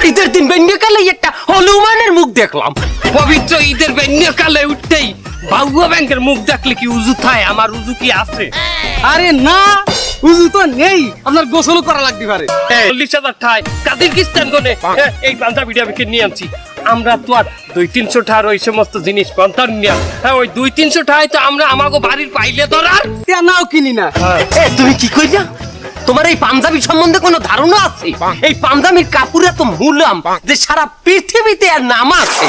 ঈদের দিন বেন্যকালে একটা হনুমানের মুখ দেখলাম। পবিত্র ঈদের বেন্যকালে উঠতেই বাবুয়া ব্যাংকের মুখ দেখলে কি উজু থায়? আমার উজু কি আছে? আরে না, উজু তো নেই, আপনার গোসল করা লাগতে পারে। 40,000 ঠায় কাদের কিস্তান গনে এই পাঞ্জাবিটা আমি নিয়ে আনছি। আমরা তো আর 200-300 টাকার ওই সমস্ত জিনিস পান্তার নিয়া, হ্যাঁ ওই 200-300 টাকায় তো আমরা আমাকে বাড়ির পাইলে ধরার নাও কিনি না। তুমি কি কইলা? তোমার এই পাঞ্জাবি সম্বন্ধে কোনো ধারণা আছে? এই পাঞ্জাবির কাপড়ে তো মুলাম যে সারা পৃথিবীতে আর নাম আছে।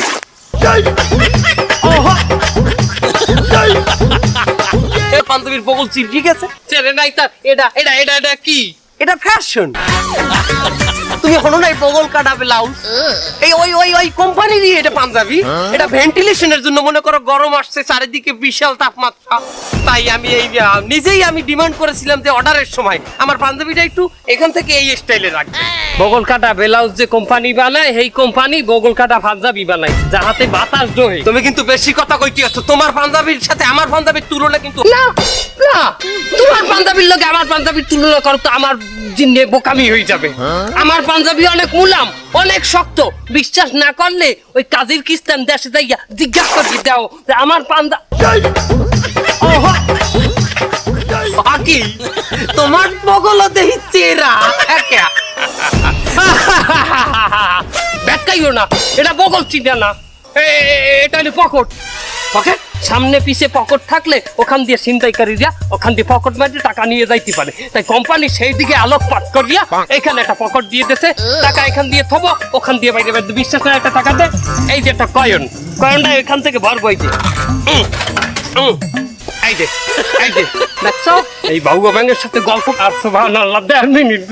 পাঞ্জাবির বগল চিপকে গেছে, চেনে নাই তার। এটা এটা এটা এটা কি? এটা ফ্যাশন। তুমি হলো না বগল কাটা ব্লাউজ, এই ওই ওই ওই কোম্পানিরই এটা পাঞ্জাবি। এটা ভেন্টিলেশনের জন্য, মনে করো গরম আসছে চারিদিকে বিশাল তাপমাত্রা, তাই আমি এই নিজেই আমি ডিমান্ড করেছিলাম যে অর্ডারের সময় আমার পাঞ্জাবিটা একটু এখান থেকে এই স্টাইলে রাখবে। বগল কাটা ব্লাউজ যে কোম্পানি বানায়, এই কোম্পানি বগল কাটা পাঞ্জাবি বানায় যাহাতে বাতাস দোহে। তুমি কিন্তু বেশি কথা কইতে আছো। তোমার পাঞ্জাবির সাথে আমার পাঞ্জাবির তুলনা কিন্তু না না। তোমার পাঞ্জাবির লগে আমার পাঞ্জাবির তুলনা করো তো আমার জিন্নে বোকামি হয়ে যাবে। আমার পাঞ্জাবি অনেক মুলাম, অনেক শক্ত। বিশ্বাস না করলে ওই কাজীর কিস্তান দেশে যাইয়া জিজ্ঞাসা করে দাও যে আমার পাঞ্জাবি তোমার বগল দেখি চেরা ব্যাখ্যাইও না, এটা বগল চিনা না, এটা হলো পকেট। পকেট সামনে পিছে পকেট থাকলে ওখান দিয়ে ছিনতাইকারীরা ওখান দিয়ে পকেট মারি টাকা নিয়ে যাইতে পারে। তাই কোম্পানি সেই দিকে আলোকপাত করিয়া এখানে একটা পকেট দিয়ে দিয়েছে, টাকা এখান দিয়ে থবো, ওখান দিয়ে বাইরে বাইরে। বিশ্বাস করে একটা টাকা দে, এই যে একটা কয়েনটা এখান থেকে ভরবো। এই যে এই যে এই যে দেখছো, এই বাবুয়া ব্যাংকের সাথে গল্প আর সুবহানাল্লাহ 1.5 মিনিট